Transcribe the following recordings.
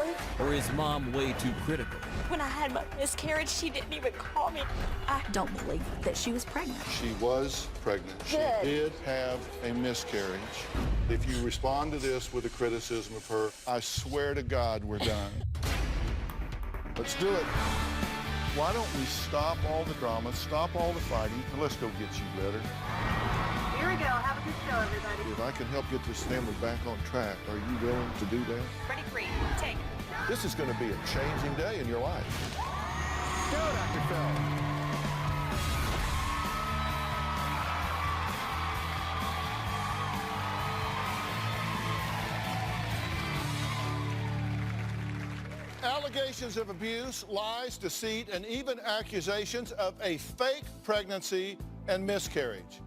Seriously? Or is mom way too critical? When I had my miscarriage, she didn't even call me. I don't believe that she was pregnant. She was pregnant. Good. She did have a miscarriage. If you respond to this with a criticism of her, I swear to God we're done. Let's do it. Why don't we stop all the drama, stop all the fighting, and let's go get you better. Here we go. Have a good show, everybody. If I can help get this family back on track, are you willing to do that? Pretty green. Take it. This is going to be a changing day in your life. Go, Dr. Phil. Allegations of abuse, lies, deceit, and even accusations of a fake pregnancy and miscarriage.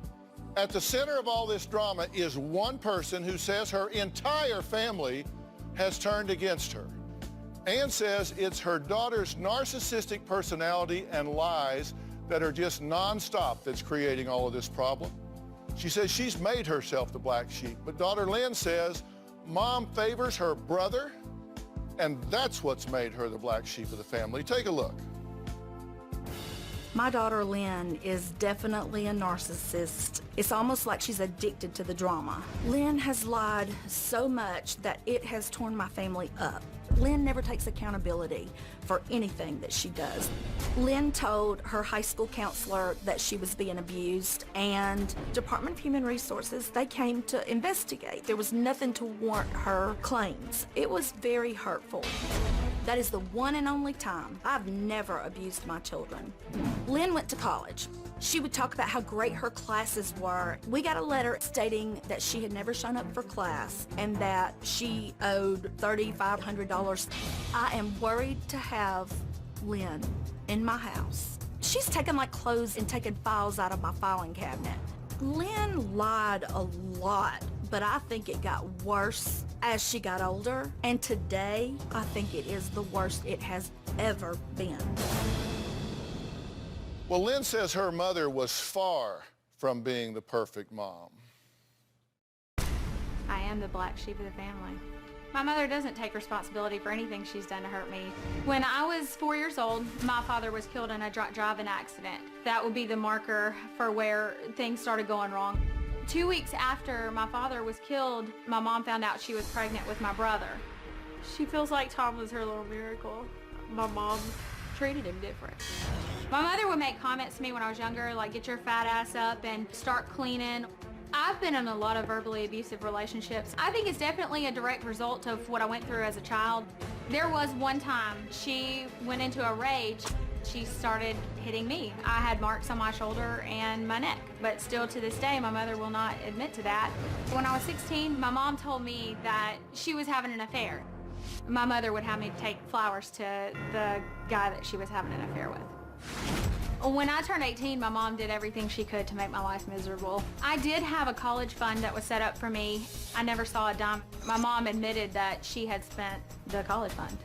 At the center of all this drama is one person who says her entire family has turned against her. Ann says it's her daughter's narcissistic personality and lies that are just nonstop that's creating all of this problem. She says she's made herself the black sheep, but daughter Lynn says mom favors her brother, and that's what's made her the black sheep of the family. Take a look. My daughter Lynn is definitely a narcissist. It's almost like she's addicted to the drama. Lynn has lied so much that it has torn my family up. Lynn never takes accountability for anything that she does. Lynn told her high school counselor that she was being abused, and Department of Human Resources, they came to investigate. There was nothing to warrant her claims. It was very hurtful. That is the one and only time I've never abused my children. Lynn went to college. She would talk about how great her classes were. We got a letter stating that she had never shown up for class and that she owed $3,500. I am worried to have Lynn in my house. She's taken my clothes and taken files out of my filing cabinet. Lynn lied a lot, but I think it got worse as she got older. And today, I think it is the worst it has ever been. Well, Lynn says her mother was far from being the perfect mom. I am the black sheep of the family. My mother doesn't take responsibility for anything she's done to hurt me. When I was 4 years old, my father was killed in a drunk driving accident. That would be the marker for where things started going wrong. 2 weeks after my father was killed, my mom found out she was pregnant with my brother. She feels like Tom was her little miracle. My mom treated him different. My mother would make comments to me when I was younger, like, get your fat ass up and start cleaning. I've been in a lot of verbally abusive relationships. I think it's definitely a direct result of what I went through as a child. There was one time she went into a rage. She started hitting me. I had marks on my shoulder and my neck, but still to this day, my mother will not admit to that. When I was 16, my mom told me that she was having an affair. My mother would have me take flowers to the guy that she was having an affair with. When I turned 18, my mom did everything she could to make my life miserable. I did have a college fund that was set up for me. I never saw a dime. My mom admitted that she had spent the college fund.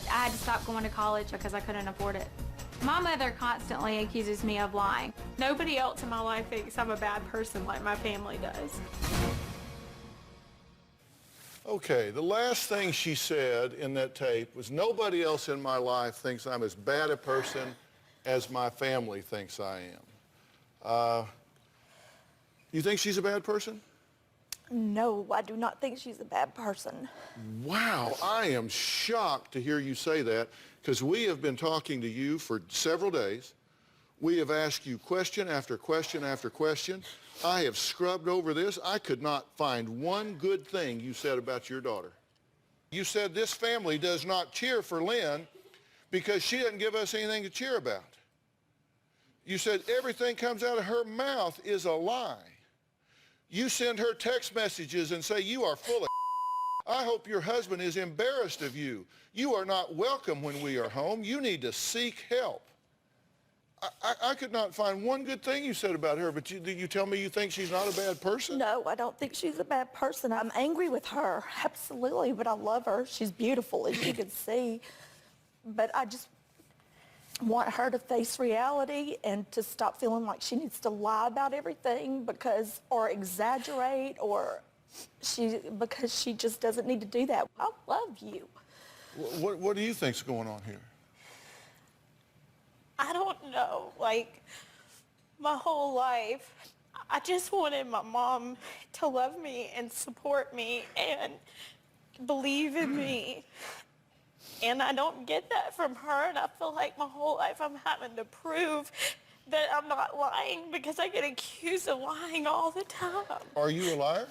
I had to stop going to college because I couldn't afford it. My mother constantly accuses me of lying. Nobody else in my life thinks I'm a bad person like my family does. Okay, the last thing she said in that tape was, nobody else in my life thinks I'm as bad a person as my family thinks I am. You think she's a bad person? No, I do not think she's a bad person. Wow, I am shocked to hear you say that, because we have been talking to you for several days. We have asked you question after question after question. I have scrubbed over this. I could not find one good thing you said about your daughter. You said this family does not cheer for Lynn because she doesn't give us anything to cheer about. You said everything comes out of her mouth is a lie. You send her text messages and say, you are full of I hope your husband is embarrassed of you. You are not welcome when we are home. You need to seek help. I could not find one good thing you said about her, but you tell me you think she's not a bad person? No, I don't think she's a bad person. I'm angry with her, absolutely, but I love her. She's beautiful, as you can see. But I just want her to face reality and to stop feeling like she needs to lie about everything or exaggerate, because she just doesn't need to do that. I love you. What do you think's going on here? I don't know. Like, my whole life, I just wanted my mom to love me and support me and believe in me. And I don't get that from her, and I feel like my whole life I'm having to prove that I'm not lying because I get accused of lying all the time. Are you a liar?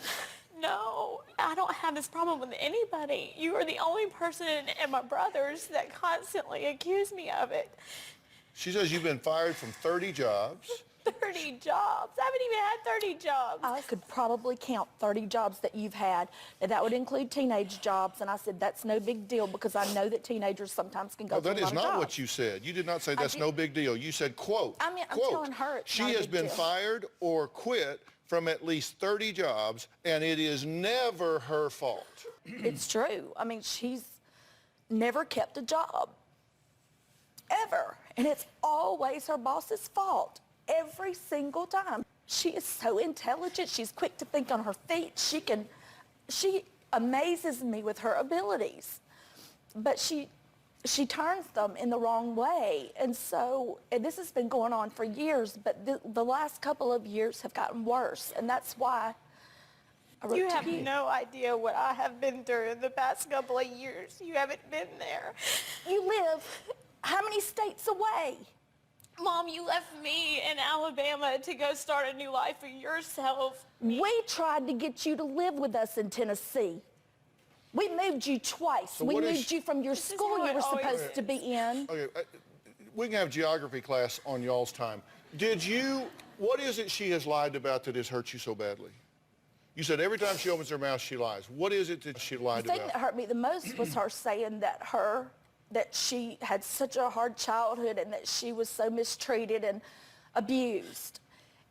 No, I don't have this problem with anybody. You are the only person and my brothers that constantly accuse me of it. She says you've been fired from 30 jobs. 30 jobs. I haven't even had 30 jobs. I could probably count 30 jobs that you've had. Now, that would include teenage jobs, and I said that's no big deal because I know that teenagers sometimes can go No, through that a lot is of not jobs. what you said. You did not say that's did- no big deal. You said, quote, I mean, I'm quote, telling her it's she not a has big been deal. fired or quit from at least 30 jobs, and it is never her fault. It's true. I mean, she's never kept a job, ever. And it's always her boss's fault, every single time. She is so intelligent. She's quick to think on her feet. She amazes me with her abilities. But she turns them in the wrong way. And this has been going on for years, but the last couple of years have gotten worse. And that's why I wrote You to have no idea what I have been through in the past couple of years. You haven't been there. You live how many states away? Mom, you left me in Alabama to go start a new life for yourself. We tried to get you to live with us in Tennessee. We moved you twice. So We what is moved she- you from your This is school how you it were always supposed to be in. Okay, we can have geography class on y'all's time. What is it she has lied about that has hurt you so badly? You said every time she opens her mouth, she lies. What is it that she lied The thing about? that hurt me the most was her saying that she had such a hard childhood and that she was so mistreated and abused.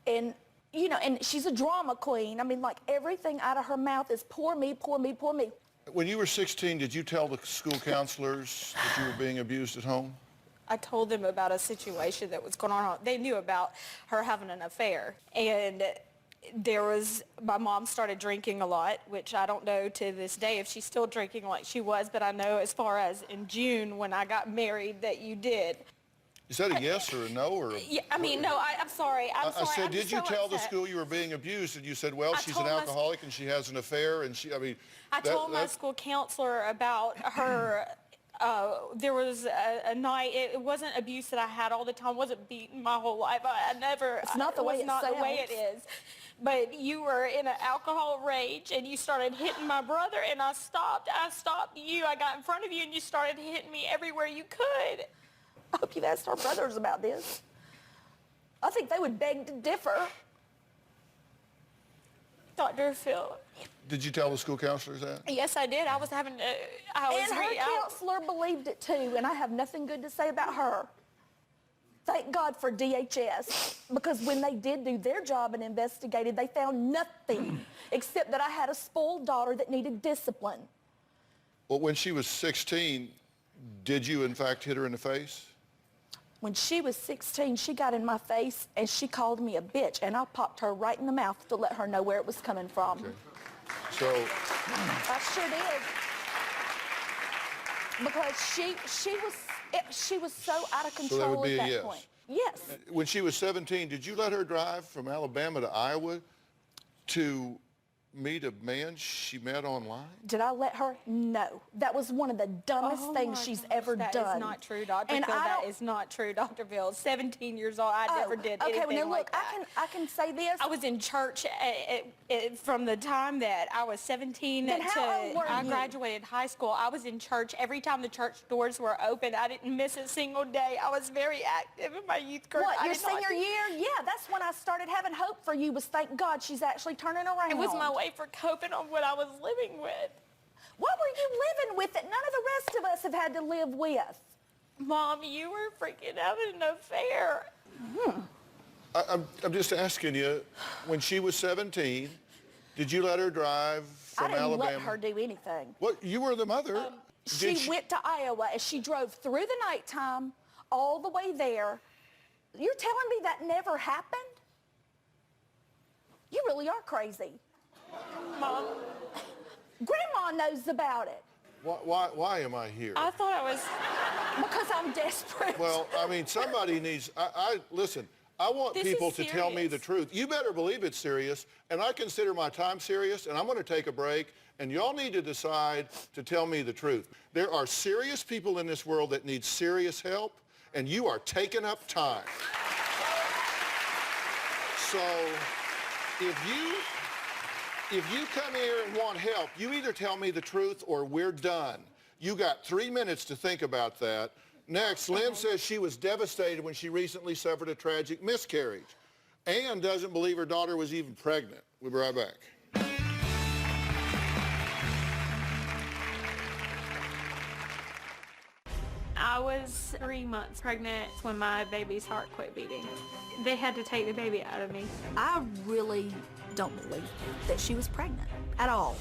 And, and she's a drama queen. I mean, like everything out of her mouth is poor me, poor me, poor me. When you were 16, did you tell the school counselors that you were being abused at home? I told them about a situation that was going on. They knew about her having an affair. And my mom started drinking a lot, which I don't know to this day if she's still drinking like she was, but I know as far as in June when I got married that you did. Is that a yes or a no or a... Yeah, I mean, no, I'm sorry. I'm I sorry. said, I'm did you so tell the upset. school you were being abused? And you said, well, I she's an told my- alcoholic and she has an affair and I told my school counselor about her. There was a night. It wasn't abuse that I had all the time. I wasn't beaten my whole life. I never. It's not the way it not the way it sounds. is. But you were in an alcohol rage and you started hitting my brother and I stopped. I stopped you. I got in front of you and you started hitting me everywhere you could. I hope you've asked our brothers about this. I think they would beg to differ. Dr. Phil. Did you tell the school counselors that? Yes, I did. I was having. And her counselor believed it too, and I have nothing good to say about her. Thank God for DHS, because when they did do their job and investigated, they found nothing except that I had a spoiled daughter that needed discipline. Well, when she was 16, did you in fact hit her in the face? When she was 16, she got in my face and she called me a bitch, and I popped her right in the mouth to let her know where it was coming from. Okay. So, I sure did. Because she was so out of that control would be at a that yes. point. Yes. when she was 17, did you let her drive from Alabama to Iowa to meet a man she met online? Did I let her? No. That was one of the dumbest Oh things my she's gosh, ever that done. That is not true, Dr. And Phil. I That don't- is not true, Dr. Phil. 17 years old. I never did okay, anything well, now like look, that. I can say this. I was in church from the time that I was 17 Then to how old were I you? graduated high school. I was in church every time the church doors were open. I didn't miss a single day. I was very active in my youth group. What, I your did not senior do- year? Yeah, that's when I started having hope for you, was thank God she's actually turning around. It was my way for coping on what I was living with. What were you living with that none of the rest of us have had to live with? Mom, you were freaking having an affair. I'm just asking you, when she was 17, did you let her drive I from didn't Alabama? let her do anything. What? You were the mother. She went to Iowa and she drove through the nighttime all the way there. You're telling me that never happened? You really are crazy. Mom, Grandma knows about it. Why am I here? I thought I was... Because I'm desperate. Well, I mean, somebody needs, listen, I want This people is to tell me the serious. truth. You better believe it's serious, and I consider my time serious, and I'm going to take a break, and y'all need to decide to tell me the truth. There are serious people in this world that need serious help, and you are taking up time. So if you come here and want help, you either tell me the truth or we're done. You got 3 minutes to think about that. Next, Lynn says she was devastated when she recently suffered a tragic miscarriage. Ann doesn't believe her daughter was even pregnant. We'll be right back. I was 3 months pregnant when my baby's heart quit beating. They had to take the baby out of me. I really don't believe that she was pregnant at all.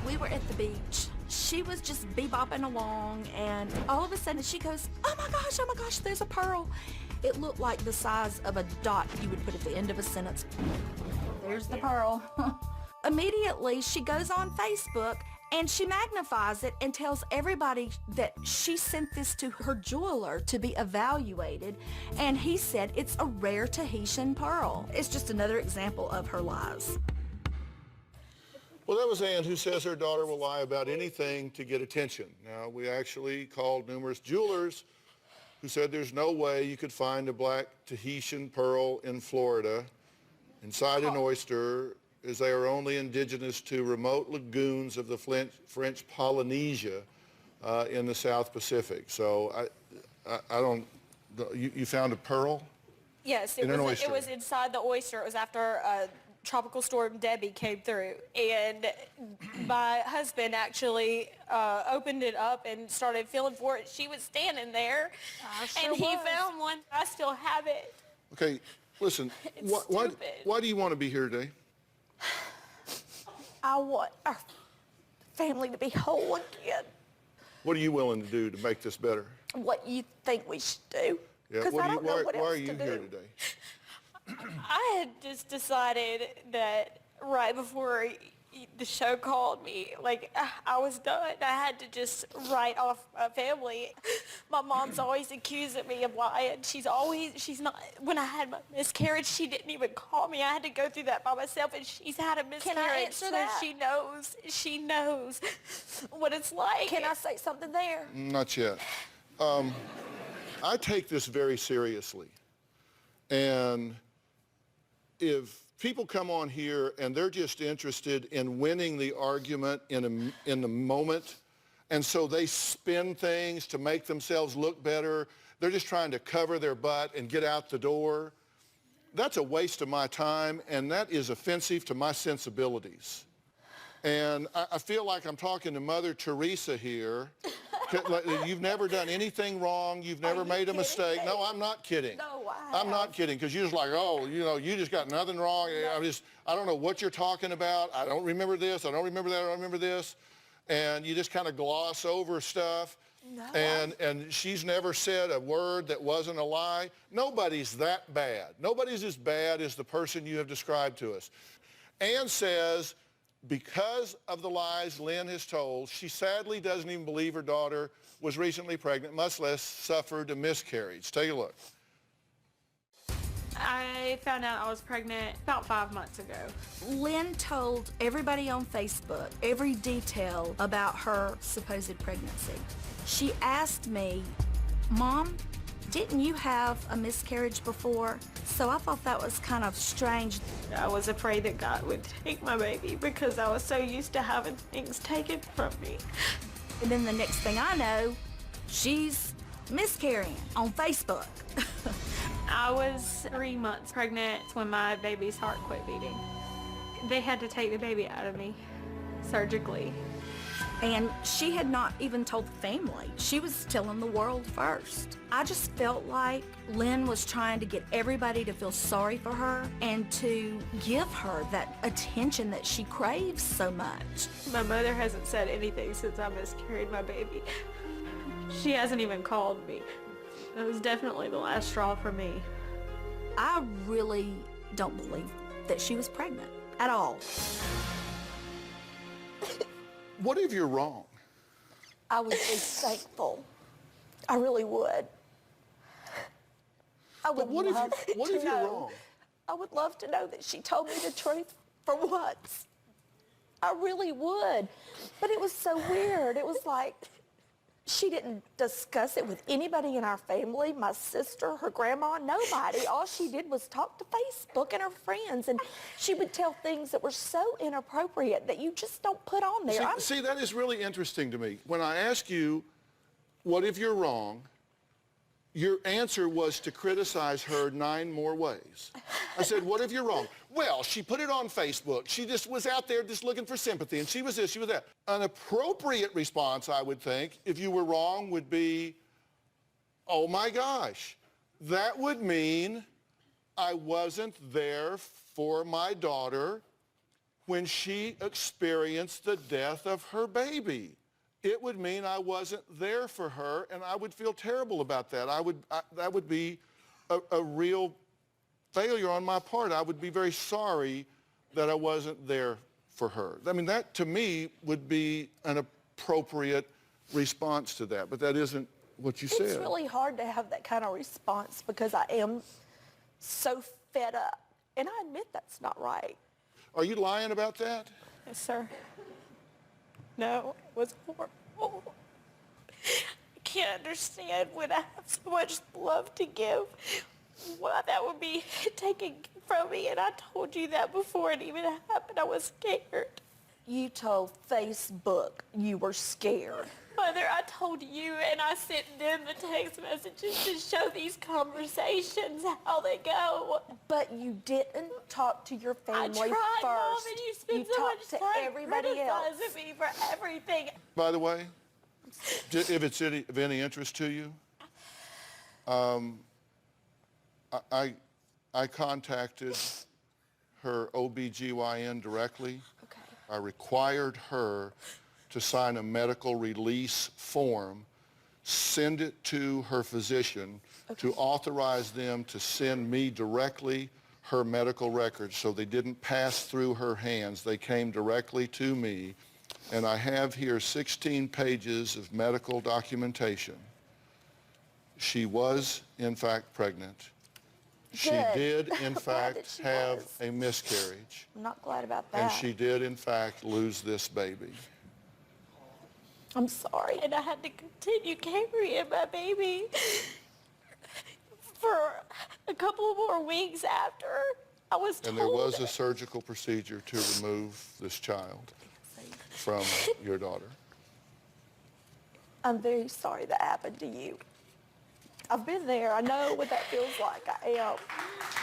We were at the beach. She was just bebopping along, and all of a sudden she goes, oh my gosh, there's a pearl. It looked like the size of a dot you would put at the end of a sentence. There's the pearl. Immediately, she goes on Facebook and she magnifies it and tells everybody that she sent this to her jeweler to be evaluated, and he said it's a rare Tahitian pearl. It's just another example of her lies. Well, that was Ann, who says her daughter will lie about anything to get attention. Now, we actually called numerous jewelers who said there's no way you could find a black Tahitian pearl in Florida inside an oyster, as they are only indigenous to remote lagoons of the French Polynesia in the South Pacific. So I don't, you found a pearl? Yes, In an oyster. it was inside the oyster. It was after Tropical Storm Debbie came through, and my husband actually opened it up and started feeling for it. She was standing there, and he found one. I still have it. Okay, listen, It's why do you want to be here today? I want our family to be whole again. What are you willing to do to make this better? What you think we should do? Yeah, Because I don't know what why else are you to do. here today? I had just decided that right before the show called me, like, I was done. I had to just write off my family. My mom's always accusing me of lying. She's not, when I had my miscarriage, she didn't even call me. I had to go through that by myself, and she's had a miscarriage. answer so that? she knows what it's like. Can I say something there? Not yet. I take this very seriously. And if people come on here and they're just interested in winning the argument in the moment, and so they spin things to make themselves look better, they're just trying to cover their butt and get out the door, that's a waste of my time, and that is offensive to my sensibilities. And I feel like I'm talking to Mother Teresa here. Like, you've never done anything wrong. You've never made a mistake. No, I'm not kidding. No, I I'm not kidding, because you're just like, oh, you just got nothing wrong. I don't know what you're talking about. I don't remember this. I don't remember that. I don't remember this. And you just kind of gloss over stuff. No, And she's never said a word that wasn't a lie. Nobody's that bad. Nobody's as bad as the person you have described to us. Ann says, because of the lies Lynn has told, she sadly doesn't even believe her daughter was recently pregnant, much less suffered a miscarriage. Take a look. I found out I was pregnant about 5 months ago. Lynn told everybody on Facebook every detail about her supposed pregnancy. She asked me, Mom, didn't you have a miscarriage before? So I thought that was kind of strange. I was afraid that God would take my baby because I was so used to having things taken from me. And then the next thing I know, she's miscarrying on Facebook. I was 3 months pregnant when my baby's heart quit beating. They had to take the baby out of me surgically. And she had not even told the family. She was telling the world first. I just felt like Lynn was trying to get everybody to feel sorry for her and to give her that attention that she craves so much. My mother hasn't said anything since I miscarried my baby. She hasn't even called me. It was definitely the last straw for me. I really don't believe that she was pregnant. at all. What if you're wrong? I would be thankful. I really would. I would what if love what to if you're know. wrong? I would love to know that she told me the truth for once. I really would. But it was so weird. It was like she didn't discuss it with anybody in our family, my sister, her grandma, nobody. All she did was talk to Facebook and her friends, and she would tell things that were so inappropriate that you just don't put on there. See, that is really interesting to me. When I ask you, what if you're wrong, your answer was to criticize her 9 more ways. I said, what if you're wrong? Well, she put it on Facebook. She just was out there just looking for sympathy, and she was this, she was that. An appropriate response, I would think, if you were wrong, would be, oh my gosh, that would mean I wasn't there for my daughter when she experienced the death of her baby. It would mean I wasn't there for her, and I would feel terrible about that. That would be a real failure on my part. I would be very sorry that I wasn't there for her. I mean, that to me would be an appropriate response to that, but that isn't what you said. It's really hard to have that kind of response because I am so fed up, and I admit that's not right. Are you lying about that? Yes, sir. No, it was horrible. I can't understand when I have so much love to give, why that would be taken from me. And I told you that before it even happened. I was scared. You told Facebook you were scared. Mother, I told you, and I sent them the text messages to show these conversations how they go. But you didn't talk to your I family tried, first. Mom, and you spent so talked much to time everybody else. criticizing me for everything. By the way, if it's of any interest to you, I contacted her OBGYN directly. Okay. I required her to sign a medical release form, send it to her physician to authorize them to send me directly her medical records so they didn't pass through her hands. They came directly to me. And I have here 16 pages of medical documentation. She was, in fact, pregnant. She Good. did, in I'm glad fact, that she have was. a miscarriage. I'm not glad about that. And she did, in fact, lose this baby. I'm sorry. And I had to continue carrying my baby for a couple more weeks after I was told. And there was a surgical procedure to remove this child from your daughter. I'm very sorry that happened to you. I've been there. I know what that feels like. I am.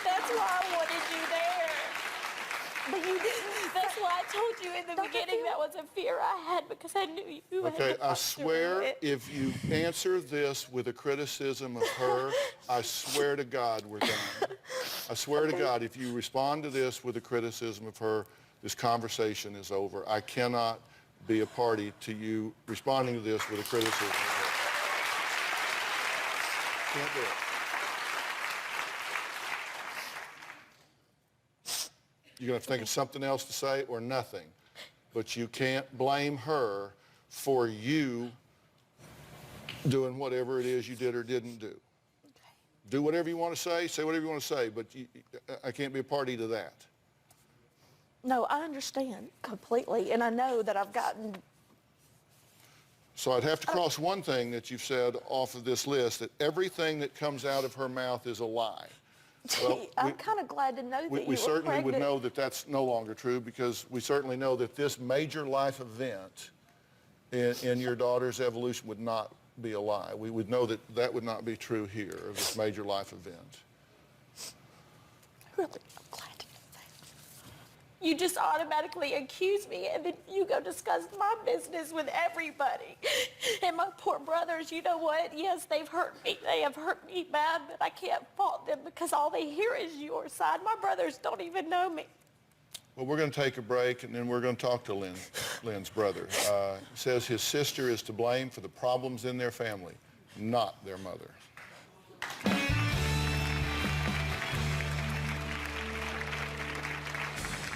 That's why I wanted you there. But you didn't. That's why I told you in the Don't you beginning feel- that was a fear I had because I knew you had Okay, to I talk swear through it. if you answer this with a criticism of her, I swear to God we're done. I swear to God, if you respond to this with a criticism of her, this conversation is over. I cannot be a party to you responding to this with a criticism of her. Can't do it. You're going to have to think of something else to say or nothing. But you can't blame her for you doing whatever it is you did or didn't do. Do whatever you want to say whatever you want to say, but I can't be a party to that. No, I understand completely. And I know that I've gotten. So I'd have to cross one thing that you've said off of this list, that everything that comes out of her mouth is a lie. Well, I'm kind of glad to know that you we were certainly would pregnant. know that that's no longer true, because we certainly know that this major life event in your daughter's evolution would not be a lie. We would know that that would not be true here, of this major life event. Really, I'm glad to know that. You just automatically accuse me, and then you go discuss my business with everybody. And my poor brothers, you know what? Yes, they've hurt me. They have hurt me bad, but I can't fault them because all they hear is your side. My brothers don't even know me. Well, we're going to take a break, and then we're going to talk to Lynn's brother. He says his sister is to blame for the problems in their family, not their mother.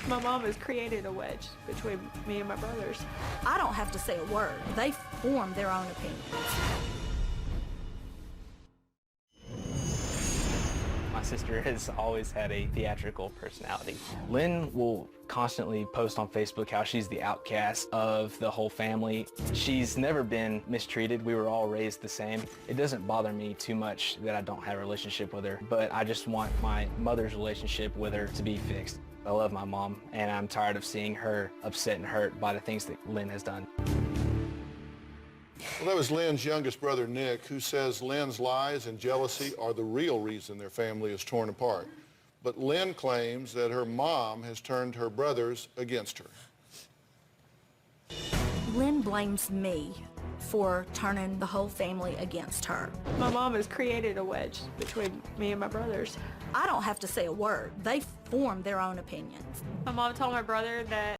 My mom has created a wedge between me and my brothers. I don't have to say a word. They form their own opinions. My sister has always had a theatrical personality. Lynn will constantly post on Facebook how she's the outcast of the whole family. She's never been mistreated. We were all raised the same. It doesn't bother me too much that I don't have a relationship with her, but I just want my mother's relationship with her to be fixed. I love my mom, and I'm tired of seeing her upset and hurt by the things that Lynn has done. Well, that was Lynn's youngest brother, Nick, who says Lynn's lies and jealousy are the real reason their family is torn apart. But Lynn claims that her mom has turned her brothers against her. Lynn blames me for turning the whole family against her. My mom has created a wedge between me and my brothers. I don't have to say a word. They form their own opinions. My mom told my brother that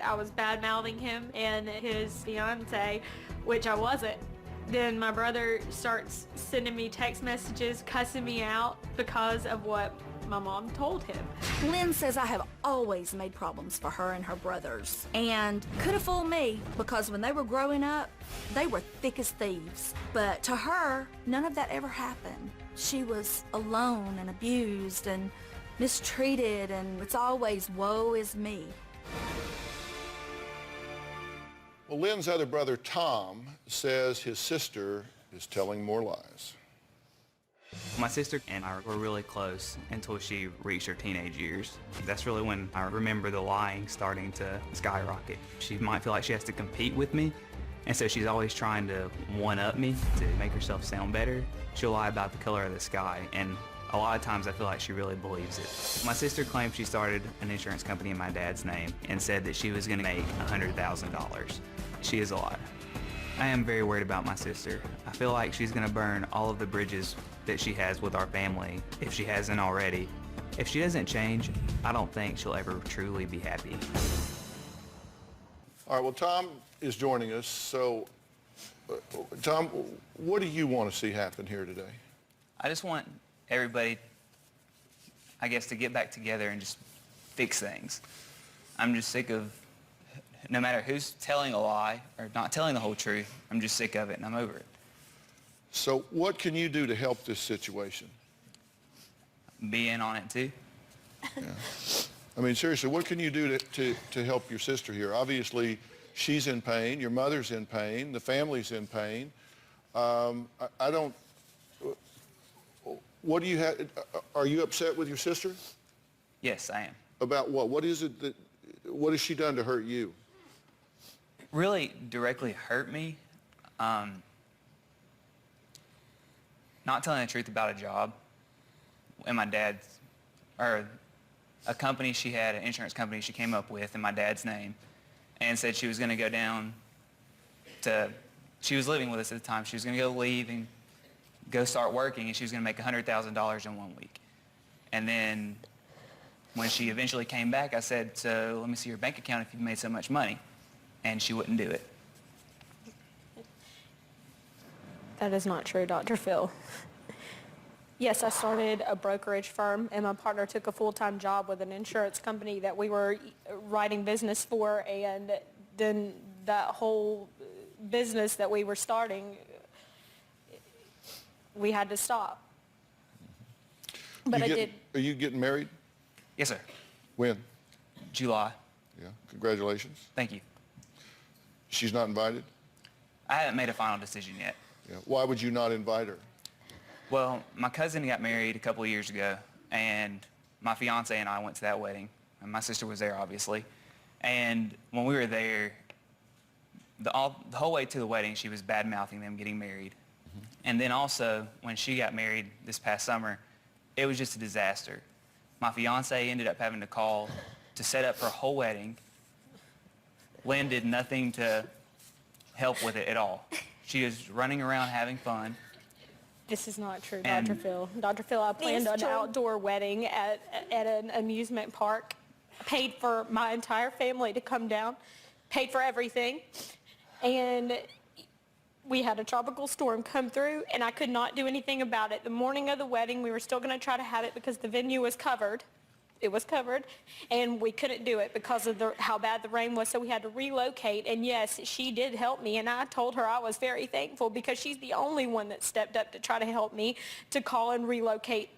I was bad-mouthing him and his fiance, which I wasn't. Then my brother starts sending me text messages, cussing me out because of what my mom told him. Lynn says I have always made problems for her and her brothers. And could have fooled me because when they were growing up, they were thick as thieves. But to her, none of that ever happened. She was alone and abused and mistreated, and it's always woe is me. Well, Lynn's other brother, Tom, says his sister is telling more lies. My sister and I were really close until she reached her teenage years. That's really when I remember the lying starting to skyrocket. She might feel like she has to compete with me, and so she's always trying to one-up me to make herself sound better. She'll lie about the color of the sky, and a lot of times I feel like she really believes it. My sister claimed she started an insurance company in my dad's name and said that she was going to make $100,000. She is a liar. I am very worried about my sister. I feel like she's going to burn all of the bridges that she has with our family, if she hasn't already. If she doesn't change, I don't think she'll ever truly be happy. All right, well, Tom is joining us. So, Tom, what do you want to see happen here today? I just want everybody, I guess, to get back together and just fix things. I'm just sick of, no matter who's telling a lie or not telling the whole truth, I'm just sick of it and I'm over it. So what can you do to help this situation? Be in on it too. Yeah. I mean, seriously, what can you do to help your sister here? Obviously, she's in pain, your mother's in pain, the family's in pain. I don't, what do you have, are you upset with your sister? Yes, I am. About what? What is it that, what has she done to hurt you? Really directly hurt me. Not telling the truth about a job and my dad's, or a company she had, an insurance company she came up with in my dad's name, and said she was going to go down to, she was living with us at the time, she was going to go leave and go start working, and she was going to make $100,000 in 1 week. And then when she eventually came back, I said, so let me see your bank account if you've made so much money. And she wouldn't do it. That is not true, Dr. Phil. Yes, I started a brokerage firm, and my partner took a full-time job with an insurance company that we were writing business for, and then that whole business that we were starting, we had to stop. But I did. Are you getting married? Yes, sir. When? July. Yeah, congratulations. Thank you. She's not invited? I haven't made a final decision yet. Yeah. Why would you not invite her? Well, my cousin got married a couple of years ago, and my fiance and I went to that wedding. And my sister was there, obviously. And when we were there, the whole way to the wedding, she was bad-mouthing them getting married. Mm-hmm. And then also, when she got married this past summer, it was just a disaster. My fiance ended up having to call to set up her whole wedding. Lynn did nothing to help with it at all. She was running around having fun. This is not true, And- Dr. Phil. Dr. Phil, I planned an true. outdoor wedding at an amusement park, paid for my entire family to come down, paid for everything, and we had a tropical storm come through, and I could not do anything about it. The morning of the wedding, we were still going to try to have it because the venue was covered. It was covered, and we couldn't do it because of how bad the rain was, so we had to relocate. And yes, she did help me, and I told her I was very thankful because she's the only one that stepped up to try to help me to call and relocate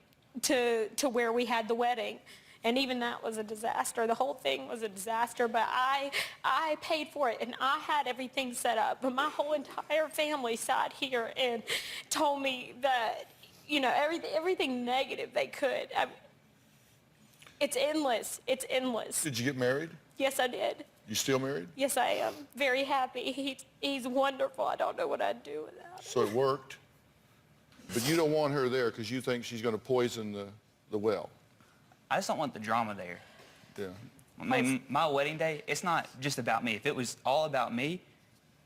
to where we had the wedding. And even that was a disaster. The whole thing was a disaster, but I paid for it, and I had everything set up. But my whole entire family sat here and told me that, you know, everything negative they could. It's endless. It's endless. Did you get married? Yes, I did. You still married? Yes, I am. Very happy. He's wonderful. I don't know what I'd do without him. So it worked? But you don't want her there because you think she's going to poison the well. I just don't want the drama there. Yeah. I mean, my wedding day, it's not just about me. If it was all about me,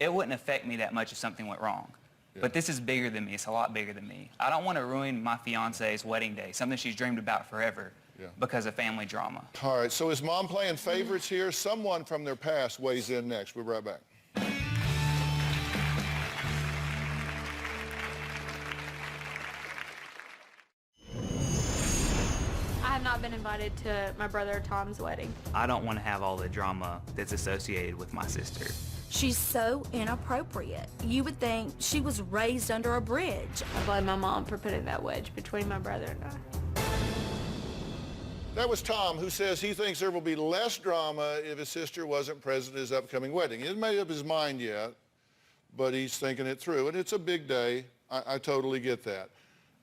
it wouldn't affect me that much if something went wrong. Yeah. But this is bigger than me. It's a lot bigger than me. I don't want to ruin my fiance's wedding day, something she's dreamed about forever, because of family drama. All right, so is Mom playing favorites here? Someone from their past weighs in next. We'll be right back. I have not been invited to my brother Tom's wedding. I don't want to have all the drama that's associated with my sister. She's so inappropriate. You would think she was raised under a bridge. I blame my mom for putting that wedge between my brother and I. That was Tom, who says he thinks there will be less drama if his sister wasn't present at his upcoming wedding. He hasn't made up his mind yet, but he's thinking it through. And it's a big day. I totally get that.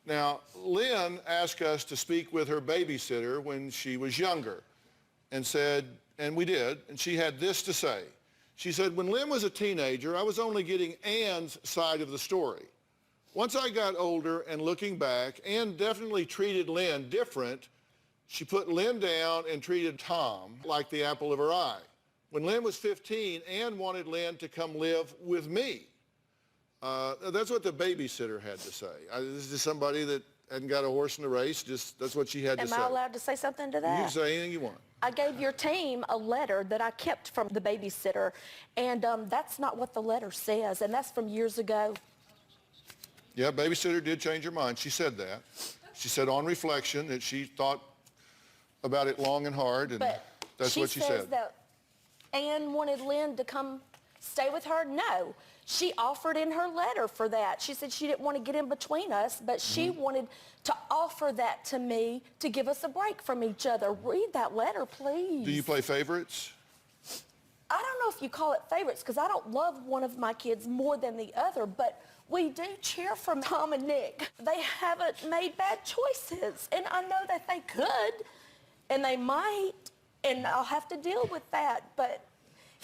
Now, Lynn asked us to speak with her babysitter when she was younger and said, and we did, and she had this to say. She said, when Lynn was a teenager, I was only getting Ann's side of the story. Once I got older and looking back, Ann definitely treated Lynn different. She put Lynn down and treated Tom like the apple of her eye. When Lynn was 15, Ann wanted Lynn to come live with me. That's what the babysitter had to say. This is just somebody that hadn't got a horse in the race. That's what she had to say. Am I allowed to say something to that? You can say anything you want. I gave your team a letter that I kept from the babysitter, and that's not what the letter says, and that's from years ago. Yeah, babysitter did change her mind. She said that. She said on reflection that she thought about it long and hard, and But that's what she says said. that Ann wanted Lynn to come stay with her. No, she offered in her letter for that. She said she didn't want to get in between us, but she wanted to offer that to me to give us a break from each other. Read that letter, please. Do you play favorites? I don't know if you call it favorites because I don't love one of my kids more than the other, but we do cheer for Tom and Nick. They haven't made bad choices, and I know that they could, and they might, and I'll have to deal with that, but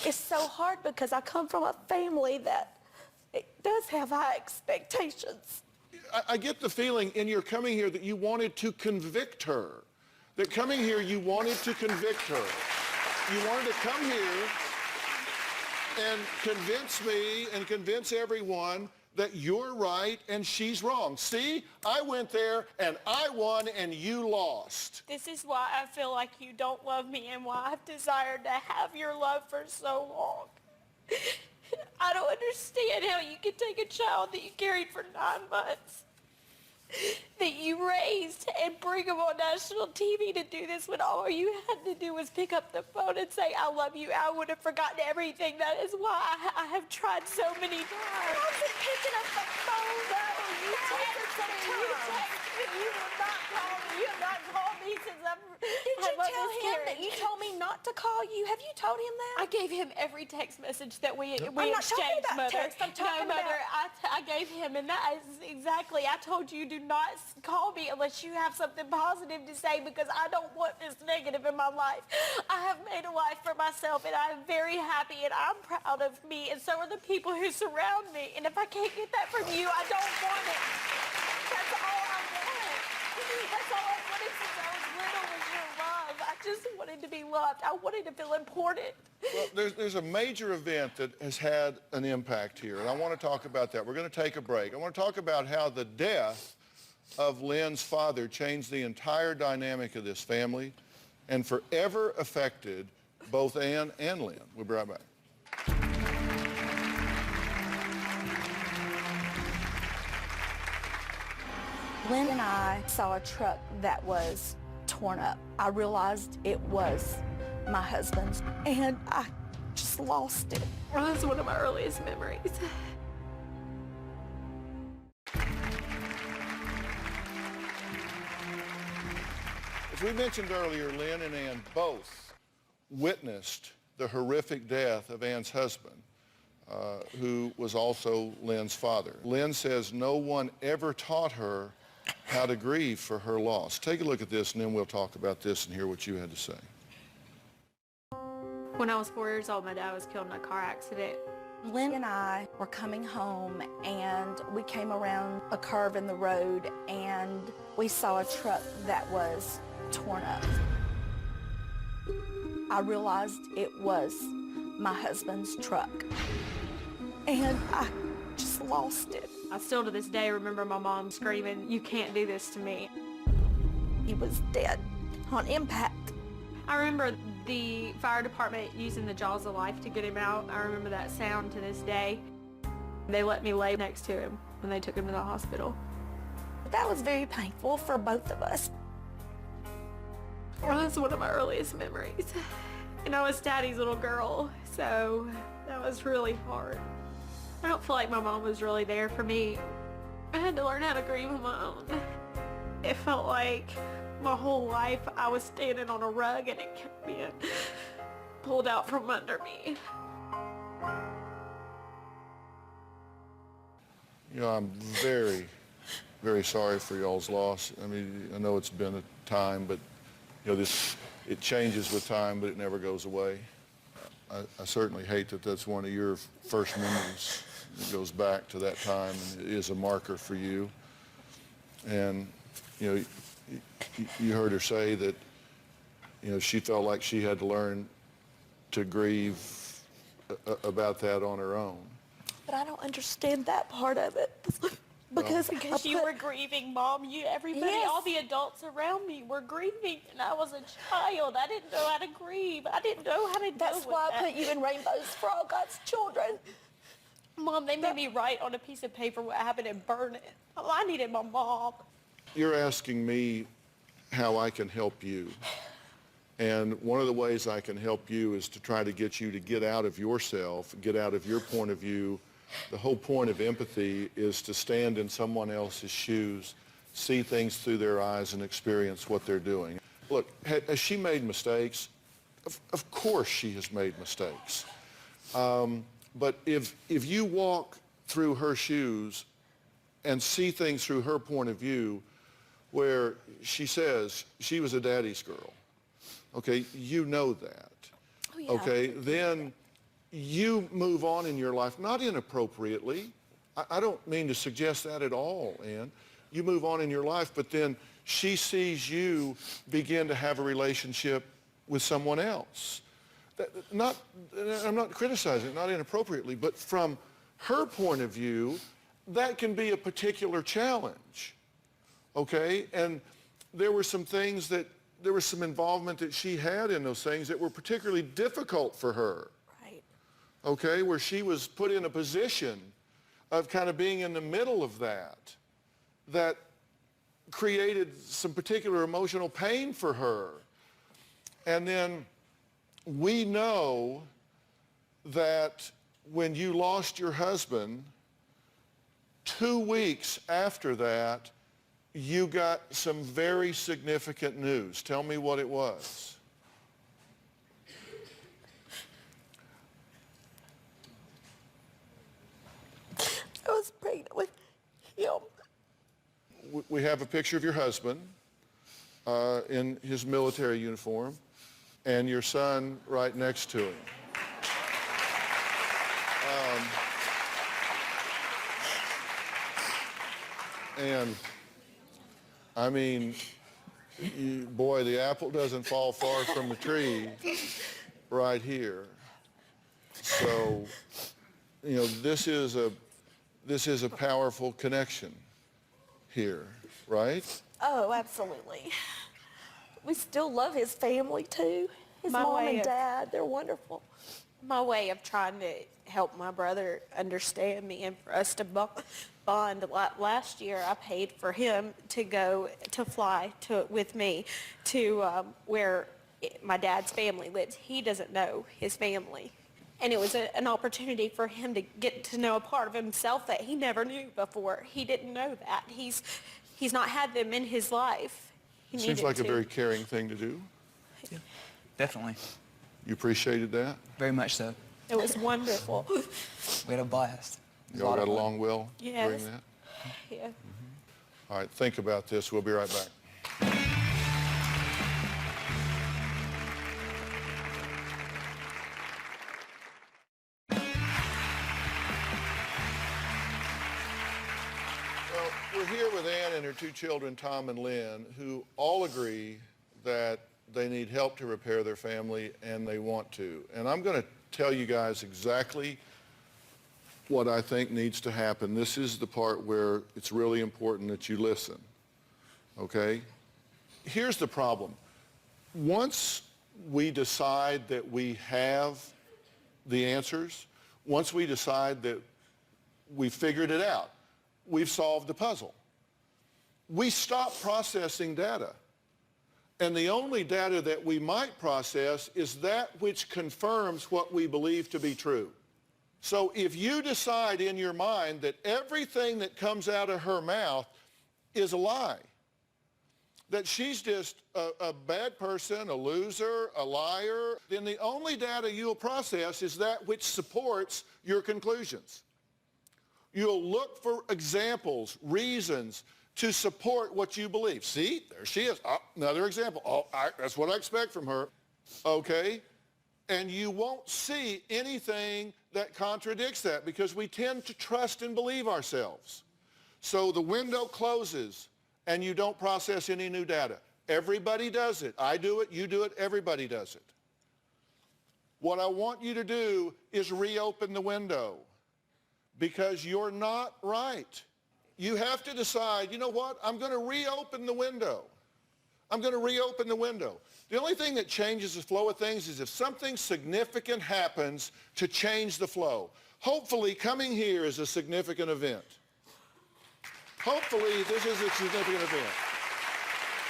it's so hard because I come from a family that it does have high expectations. I get the feeling in your coming here that you wanted to convict her. That coming here, you wanted to convict her. You wanted to come here and convince me and convince everyone that you're right and she's wrong. See, I went there and I won and you lost. This is why I feel like you don't love me and why I've desired to have your love for so long. I don't understand how you can take a child that you carried for 9 months, that you raised, and bring him on national TV to do this when all you had to do was pick up the phone and say, I love you. I would have forgotten everything. That is why I have tried so many times. I wasn't picking up the phone, though. You texted me. You will not call me. You have not called me since I've Did you tell him that you told me not to call you? Have you told him that? I gave him every text message that we I'm not talking exchanged, about Mother. text. I'm talking no, Mother, about... I gave him, and that is exactly, I told you, do not call me unless you have something positive to say because I don't want this negative in my life. I have made a life for myself, and I'm very happy, and I'm proud of me, and so are the people who surround me. And if I can't get that from you, I don't want it. That's all I want. That's all I wanted since I was little was your love. I just wanted to be loved. I wanted to feel important. Well, there's a major event that has had an impact here, and I want to talk about that. We're going to take a break. I want to talk about how the death of Lynn's father changed the entire dynamic of this family and forever affected both Ann and Lynn. We'll be right back. Lynn and I saw a truck that was torn up. I realized it was my husband's, and I just lost it. Well, that's one of my earliest memories. As we mentioned earlier, Lynn and Ann both witnessed the horrific death of Ann's husband, who was also Lynn's father. Lynn says no one ever taught her how to grieve for her loss. Take a look at this, and then we'll talk about this and hear what you had to say. When I was 4 years old, my dad was killed in a car accident. Lynn and I were coming home, and we came around a curve in the road, and we saw a truck that was torn up. I realized it was my husband's truck, and I just lost it. I still to this day remember my mom screaming, "You can't do this to me." He was dead on impact. I remember the fire department using the jaws of life to get him out. I remember that sound to this day. They let me lay next to him when they took him to the hospital. That was very painful for both of us. Well, that's one of my earliest memories. And I was Daddy's little girl, so that was really hard. I don't feel like my mom was really there for me. I had to learn how to grieve on my own. It felt like my whole life I was standing on a rug and it kept being pulled out from under me. You know, I'm very, very sorry for y'all's loss. I mean, I know it's been a time, but you know, it changes with time, but it never goes away. I certainly hate that that's one of your first memories. It goes back to that time, and it is a marker for you. And you know, you heard her say that, you know, she felt like she had to learn to grieve about that on her own. But I don't understand that part of it. Because you were grieving, Mom. Everybody, Yes. all the adults around me were grieving, and I was a child. I didn't know how to grieve. I didn't know how to deal That's with why that. I put you in Rainbows for All God's Children. Mom, they made me write on a piece of paper what happened and burn it. Oh, I needed my mom. You're asking me how I can help you. And one of the ways I can help you is to try to get you to get out of yourself, get out of your point of view. The whole point of empathy is to stand in someone else's shoes, see things through their eyes, and experience what they're doing. Look, has she made mistakes? Of course she has made mistakes. But if you walk through her shoes and see things through her point of view, where she says she was a daddy's girl, okay, you know that. Oh, yeah. Okay, then you move on in your life, not inappropriately. I don't mean to suggest that at all, Ann. You move on in your life, but then she sees you begin to have a relationship with someone else. I'm not criticizing it, not inappropriately, but from her point of view, that can be a particular challenge, okay? And there were some things that, there was some involvement that she had in those things that were particularly difficult for her. Right. Okay, where she was put in a position of kind of being in the middle of that created some particular emotional pain for her. And then we know that when you lost your husband, 2 weeks after that, you got some very significant news. Tell me what it was. I was pregnant with him. We have a picture of your husband in his military uniform and your son right next to him. And I mean, boy, the apple doesn't fall far from the tree right here. So, you know, this is a powerful connection here, right? Oh, absolutely. We still love his family too. His My mom way and of- dad, they're wonderful. My way of trying to help my brother understand me and for us to bond. Last year, I paid for him to go to fly with me to where my dad's family lives. He doesn't know his family. And it was an opportunity for him to get to know a part of himself that he never knew before. He didn't know that. He's not had them in his life. He Seems needed like a to. very caring thing to do. Definitely. You appreciated that? Very much so. It was wonderful. We had a blast. It was a Y'all lot got of fun. along well Yes. during that? Yeah. All right, think about this. We'll be right back. Well, we're here with Ann and her 2 children, Tom and Lynn, who all agree that they need help to repair their family and they want to. And I'm going to tell you guys exactly what I think needs to happen. This is the part where it's really important that you listen, okay? Here's the problem. Once we decide that we have the answers, once we decide that we figured it out, we've solved the puzzle, we stop processing data. And the only data that we might process is that which confirms what we believe to be true. So if you decide in your mind that everything that comes out of her mouth is a lie, that she's just a bad person, a loser, a liar, then the only data you'll process is that which supports your conclusions. You'll look for examples, reasons to support what you believe. See, there she is. Oh, another example. Oh, that's what I expect from her. Okay? And you won't see anything that contradicts that because we tend to trust and believe ourselves. So the window closes and you don't process any new data. Everybody does it. I do it, you do it, everybody does it. What I want you to do is reopen the window because you're not right. You have to decide, you know what, I'm going to reopen the window. I'm going to reopen the window. The only thing that changes the flow of things is if something significant happens to change the flow. Hopefully, coming here is a significant event. Hopefully, this is a significant event.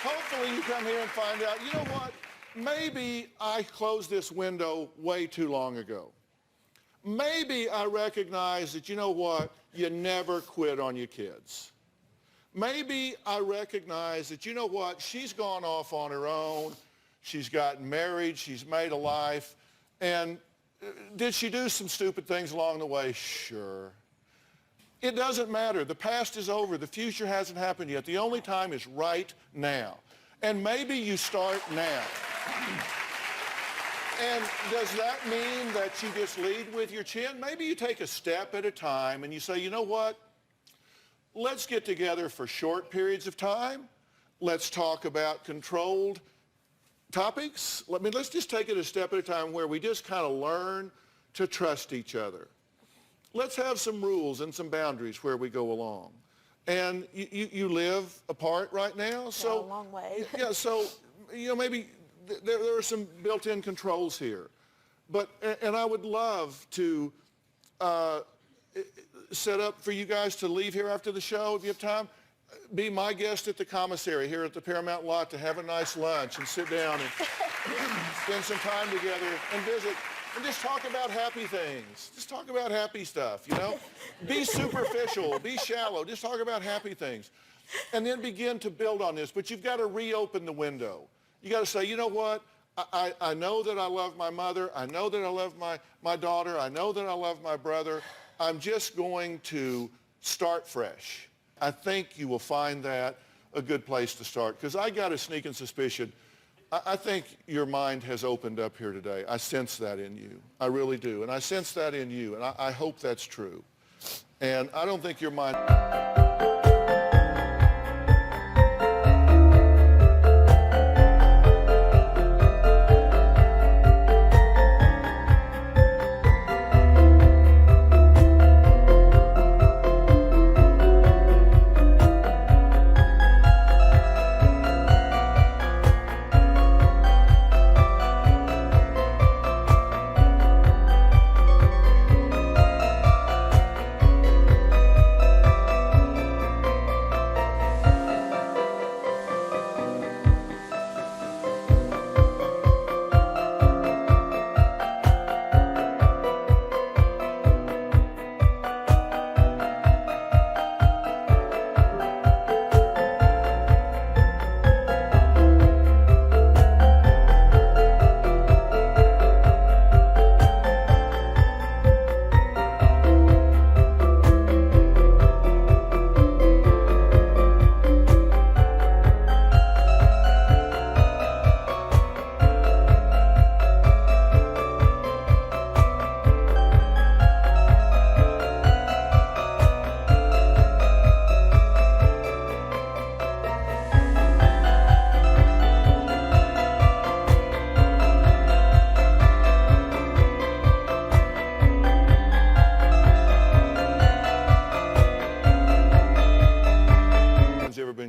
Hopefully, you come here and find out, you know what, maybe I closed this window way too long ago. Maybe I recognize that, you know what, you never quit on your kids. Maybe I recognize that, you know what, she's gone off on her own. She's gotten married. She's made a life. And did she do some stupid things along the way? Sure. It doesn't matter. The past is over. The future hasn't happened yet. The only time is right now. And maybe you start now. And does that mean that you just lead with your chin? Maybe you take a step at a time and you say, you know what? Let's get together for short periods of time. Let's talk about controlled topics. Let's just take it a step at a time where we just kind of learn to trust each other. Let's have some rules and some boundaries where we go along. And you live apart right now, so a long way. Yeah, so maybe there are some built-in controls here. And I would love to set up for you guys to leave here after the show if you have time. Be my guest at the commissary here at the Paramount lot to have a nice lunch and sit down and spend some time together and visit and just talk about happy things. Just talk about happy stuff, Be superficial, be shallow, just talk about happy things. And then begin to build on this. But you've got to reopen the window. You got to say, you know what? I know that I love my mother. I know that I love my daughter. I know that I love my brother. I'm just going to start fresh. I think you will find that a good place to start because I got a sneaking suspicion. I think your mind has opened up here today. I sense that in you. I really do. And I sense that in you. And I hope that's true. And I don't think your mind...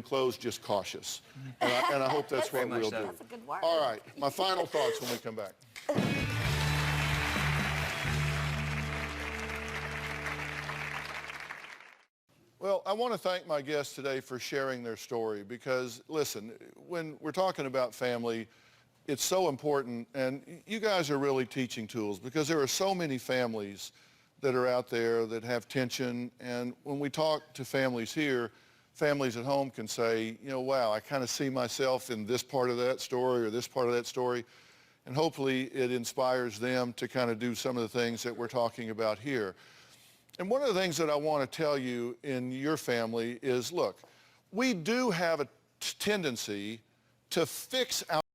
Closed, just cautious. And I hope that's what we'll do. That's a good word. All right, my final thoughts when we come back. Well, I want to thank my guests today for sharing their story because, listen, when we're talking about family, it's so important, and you guys are really teaching tools because there are so many families that are out there that have tension, and when we talk to families here, families at home can say, wow, I kind of see myself in this part of that story or this part of that story. And hopefully it inspires them to kind of do some of the things that we're talking about here. And one of the things that I want to tell you in your family is, look, we do have a tendency to fix our